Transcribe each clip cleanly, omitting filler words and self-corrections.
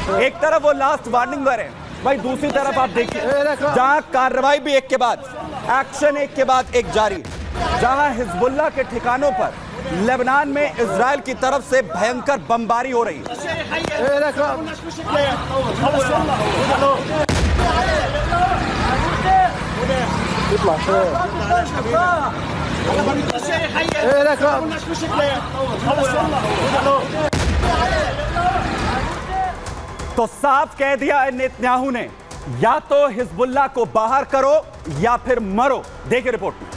एक तरफ वो लास्ट वार्निंग दे रहे हैं भाई, दूसरी तरफ आप देखिए जहां कार्रवाई भी एक के बाद एक्शन एक के बाद एक जारी, जहां हिजबुल्लाह के ठिकानों पर लेबनान में इजराइल की तरफ से भयंकर बमबारी हो रही तो साफ कह दिया है नेतन्याहू ने, या तो हिजबुल्लाह को बाहर करो या फिर मरो। देखिए रिपोर्ट में।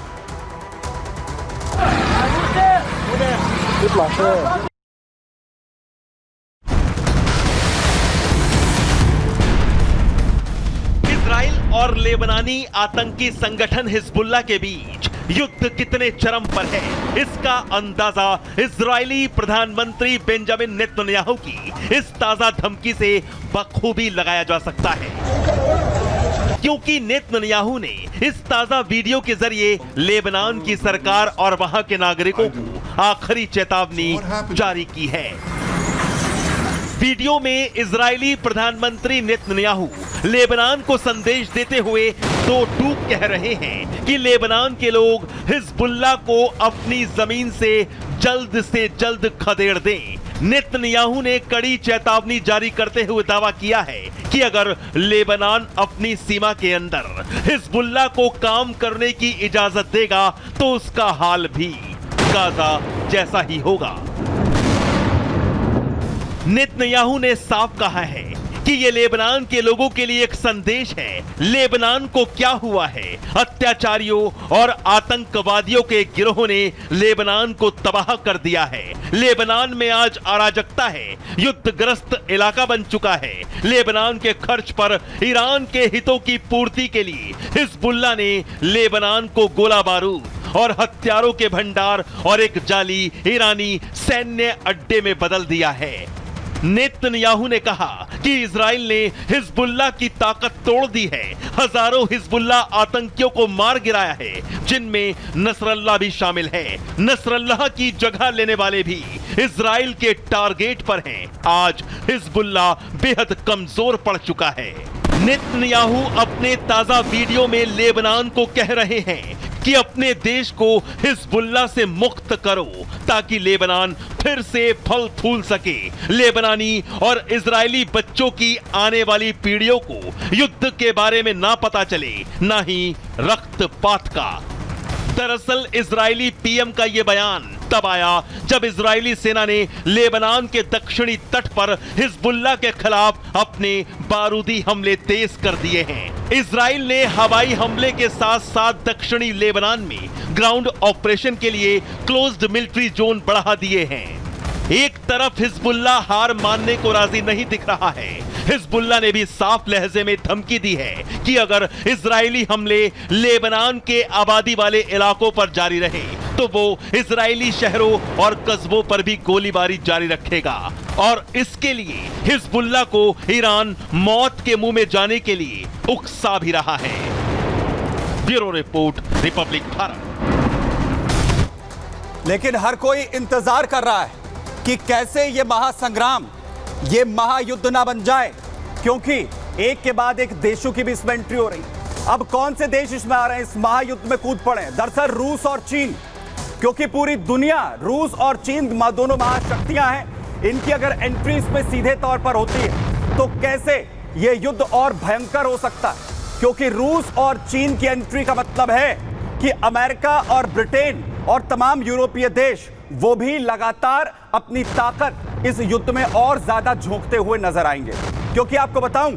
इजराइल और लेबनानी आतंकी संगठन हिजबुल्लाह के बीच युद्ध कितने चरम पर है, इसका अंदाजा इजरायली प्रधानमंत्री बेंजामिन नेतन्याहू की इस ताजा धमकी से बखूबी लगाया जा सकता है, क्योंकि नेतन्याहू ने इस ताजा वीडियो के जरिए लेबनान की सरकार और वहां के नागरिकों को आखिरी चेतावनी जारी की है। वीडियो में इजरायली प्रधानमंत्री नेतन्याहू लेबनान को संदेश देते हुए दो टूक कह रहे हैं कि लेबनान के लोग हिजबुल्लाह को अपनी जमीन से जल्द खदेड़ दें। नेतन्याहू ने कड़ी चेतावनी जारी करते हुए दावा किया है कि अगर लेबनान अपनी सीमा के अंदर हिजबुल्लाह को काम करने की इजाजत देगा तो उसका हाल भी गाजा जैसा ही होगा। नेतन्याहू ने साफ कहा है कि ये लेबनान के लोगों के लिए एक संदेश है। लेबनान को क्या हुआ है, अत्याचारियों और आतंकवादियों के गिरोह ने लेबनान को तबाह कर दिया है। लेबनान में आज अराजकता है, युद्धग्रस्त इलाका बन चुका है। लेबनान के खर्च पर ईरान के हितों की पूर्ति के लिए हिजबुल्लाह ने लेबनान को गोला बारूद और हथियारों के भंडार और एक जाली ईरानी सैन्य अड्डे में बदल दिया है। नेतन्याहू ने कहा कि इजराइल ने हिजबुल्लाह की ताकत तोड़ दी है, हजारों हिजबुल्लाह आतंकियों को मार गिराया है, जिनमें नसरल्लाह भी शामिल है। नसरल्लाह की जगह लेने वाले भी इजराइल के टारगेट पर हैं। आज हिजबुल्लाह बेहद कमजोर पड़ चुका है। नेतन्याहू अपने ताजा वीडियो में लेबनान को कह रहे हैं कि अपने देश को हिजबुल्लाह से मुक्त करो ताकि लेबनान फिर से फल फूल सके। लेबनानी और इजरायली बच्चों की आने वाली पीढ़ियों को युद्ध के बारे में ना पता चले, ना ही रक्तपात का। दरअसल इजरायली पीएम का यह बयान तब आया जब इजरायली सेना ने लेबनान के दक्षिणी तट पर हिजबुल्लाह के खिलाफ अपने बारूदी हमले तेज कर दिए हैं। इजराइल ने हवाई हमले के साथ साथ दक्षिणी लेबनान में ग्राउंड ऑपरेशन के लिए क्लोज्ड मिलिट्री जोन बढ़ा दिए हैं। एक तरफ हिजबुल्लाह हार मानने को राजी नहीं दिख रहा है। हिजबुल्लाह ने भी साफ लहजे में धमकी दी है कि अगर इजरायली हमले लेबनान के आबादी वाले इलाकों पर जारी रहे तो वो इजरायली शहरों और कस्बों पर भी गोलीबारी जारी रखेगा और इसके लिए हिजबुल्लाह को ईरान मौत के मुंह में जाने के लिए उकसा भी रहा है। Bureau report, Republic Bharat. लेकिन हर कोई इंतजार कर रहा है कि कैसे ये महासंग्राम, ये महायुद्ध ना बन जाए, क्योंकि एक के बाद एक देशों की भी इसमें एंट्री हो रही। अब कौन से देश इसमें आ रहे हैं, इस महायुद्ध में कूद पड़े हैं? दरअसल रूस और चीन, क्योंकि पूरी दुनिया, रूस और चीन दोनों महाशक्तियां हैं। इनकी अगर एंट्री इसमें सीधे तौर पर होती है तो कैसे ये युद्ध और भयंकर हो सकता है, क्योंकि रूस और चीन की एंट्री का मतलब है कि अमेरिका और ब्रिटेन और तमाम यूरोपीय देश वो भी लगातार अपनी ताकत इस युद्ध में और ज्यादा झोंकते हुए नजर आएंगे। क्योंकि आपको बताऊं,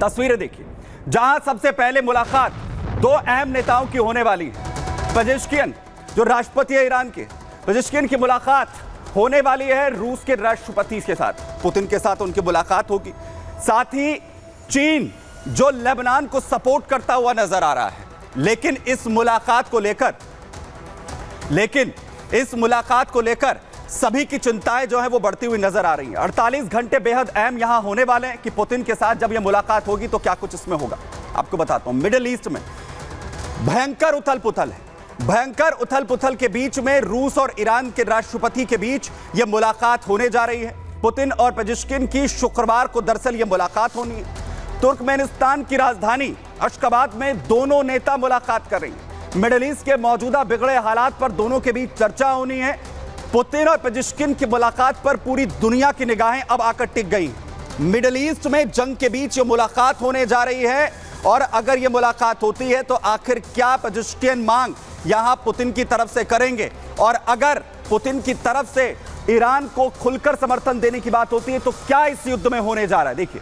तस्वीरें देखिए, जहां सबसे पहले मुलाकात दो अहम नेताओं की होने वाली है। पेजेश्कियन जो राष्ट्रपति है ईरान के, पेजेश्कियन की मुलाकात होने वाली है रूस के राष्ट्रपति के साथ, पुतिन के साथ उनकी मुलाकात होगी। साथ ही चीन जो लेबनान को सपोर्ट करता हुआ नजर आ रहा है। लेकिन इस मुलाकात को लेकर सभी की चिंताएं जो है वो बढ़ती हुई नजर आ रही हैं। 48 घंटे बेहद अहम यहां होने वाले हैं कि पुतिन के साथ जब यह मुलाकात होगी तो क्या कुछ इसमें होगा। आपको बताता हूं, मिडिल ईस्ट में भयंकर उथल पुथल है। भयंकर उथल पुथल के बीच में रूस और ईरान के राष्ट्रपति के बीच यह मुलाकात होने जा रही है। पुतिन और पेजिश्किन की शुक्रवार को दरअसल ये मुलाकात होनी है। तुर्कमेनिस्तान की राजधानी अशगाबाद में दोनों नेता मुलाकात कर रही हैं। मिडिल ईस्ट के मौजूदा बिगड़े हालात पर दोनों के बीच चर्चा होनी है। पुतिन और पेजिश्किन की मुलाकात पर पूरी दुनिया की निगाहें अब आकर टिक गई। मिडिल ईस्ट में जंग के बीच ये मुलाकात होने जा रही है और अगर ये मुलाकात होती है तो आखिर क्या पेजिश्किन मांग यहां पुतिन की तरफ से करेंगे, और अगर पुतिन की तरफ से ईरान को खुलकर समर्थन देने की बात होती है तो क्या इस युद्ध में होने जा रहा है। देखिए,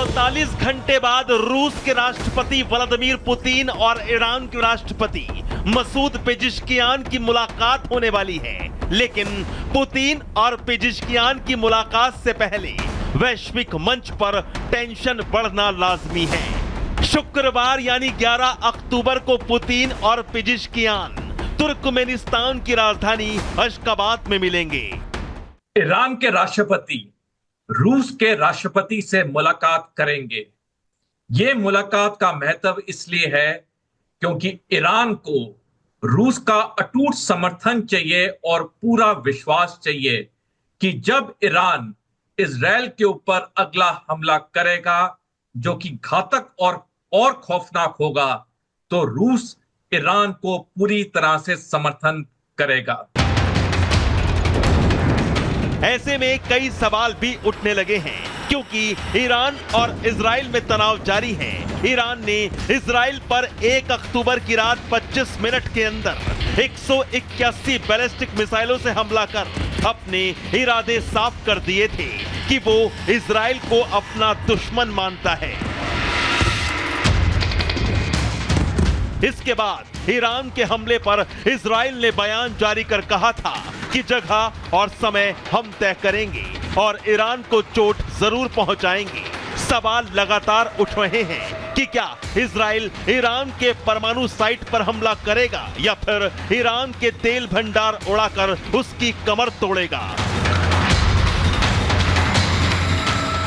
48 घंटे बाद रूस के राष्ट्रपति व्लादिमीर पुतिन और ईरान के राष्ट्रपति मसूद पेजिश्कियान की मुलाकात होने वाली है। लेकिन पुतिन और पेजिश्कियान की मुलाकात से पहले वैश्विक मंच पर टेंशन बढ़ना लाजमी है। शुक्रवार यानी 11 अक्टूबर को पुतिन और पेजिश्कियान तुर्कमेनिस्तान की राजधानी अशगाबाद में मिलेंगे। ईरान के राष्ट्रपति रूस के राष्ट्रपति से मुलाकात करेंगे। यह मुलाकात का महत्व इसलिए है क्योंकि ईरान को रूस का अटूट समर्थन चाहिए और पूरा विश्वास चाहिए कि जब ईरान इजराइल के ऊपर अगला हमला करेगा जो कि घातक और खौफनाक होगा, तो रूस ईरान को पूरी तरह से समर्थन करेगा। ऐसे में कई सवाल भी उठने लगे हैं क्योंकि ईरान और इजराइल में तनाव जारी है। ईरान ने इजराइल पर 1 अक्टूबर की रात 25 मिनट के अंदर 181 बैलिस्टिक मिसाइलों से हमला कर अपने इरादे साफ कर दिए थे कि वो इजराइल को अपना दुश्मन मानता है। इसके बाद ईरान के हमले पर इजराइल ने बयान जारी कर कहा था कि जगह और समय हम तय करेंगे और ईरान को चोट जरूर पहुंचाएंगे। सवाल लगातार उठ रहे हैं कि क्या इजराइल ईरान के परमाणु साइट पर हमला करेगा या फिर ईरान के तेल भंडार उड़ाकर उसकी कमर तोड़ेगा।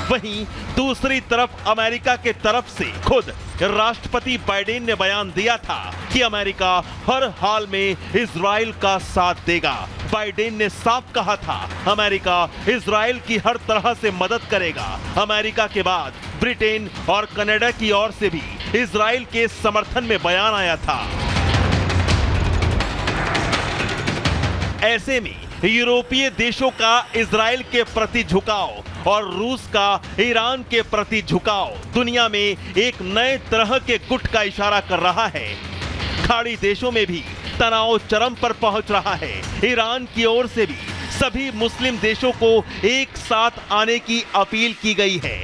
वहीं दूसरी तरफ अमेरिका के तरफ से खुद राष्ट्रपति बाइडेन ने बयान दिया था कि अमेरिका हर हाल में इजराइल का साथ देगा। बाइडेन ने साफ कहा था अमेरिका इजराइल की हर तरह से मदद करेगा। अमेरिका के बाद ब्रिटेन और कनाडा की ओर से भी इजराइल के समर्थन में बयान आया था। ऐसे में यूरोपीय देशों का इजराइल के प्रति झुकाव और रूस का ईरान के प्रति झुकाव दुनिया में एक नए तरह के गुट का इशारा कर रहा है। खाड़ी देशों में भी तनाव चरम पर पहुंच रहा है। ईरान की ओर से भी सभी मुस्लिम देशों को एक साथ आने की अपील की गई है।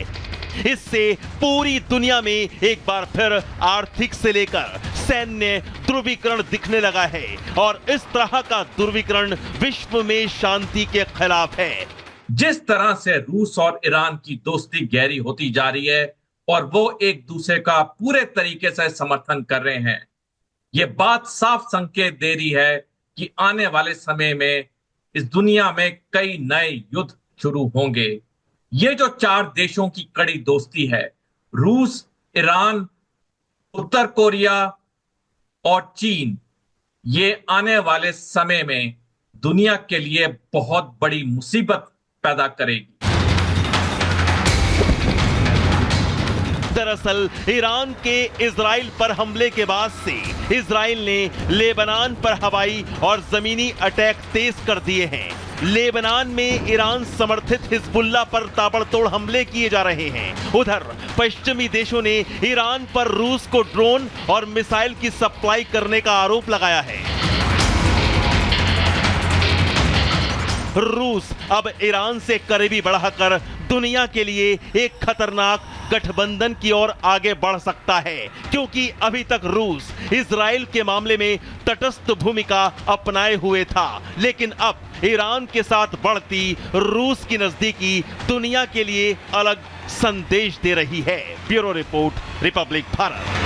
इससे पूरी दुनिया में एक बार फिर आर्थिक से लेकर सैन्य ध्रुवीकरण दिखने लगा है और इस तरह का ध्रुवीकरण विश्व में शांति के खिलाफ है। जिस तरह से रूस और ईरान की दोस्ती गहरी होती जा रही है और वो एक दूसरे का पूरे तरीके से समर्थन कर रहे हैं, ये बात साफ संकेत दे रही है कि आने वाले समय में इस दुनिया में कई नए युद्ध शुरू होंगे। ये जो 4 देशों की कड़ी दोस्ती है, रूस, ईरान, उत्तर कोरिया और चीन, ये आने वाले समय में दुनिया के लिए बहुत बड़ी मुसीबत पैदा करेगी। दरअसल ईरान के इजराइल पर हमले के बाद से इजराइल ने लेबनान पर हवाई और जमीनी अटैक तेज कर दिए हैं। लेबनान में ईरान समर्थित हिजबुल्लाह पर ताबड़तोड़ हमले किए जा रहे हैं। उधर पश्चिमी देशों ने ईरान पर रूस को ड्रोन और मिसाइल की सप्लाई करने का आरोप लगाया है। रूस अब ईरान से करीबी बढ़ाकर दुनिया के लिए एक खतरनाक गठबंधन की ओर आगे बढ़ सकता है, क्योंकि अभी तक रूस इजराइल के मामले में तटस्थ भूमिका अपनाए हुए था, लेकिन अब ईरान के साथ बढ़ती रूस की नजदीकी दुनिया के लिए अलग संदेश दे रही है। Bureau report, Republic Bharat.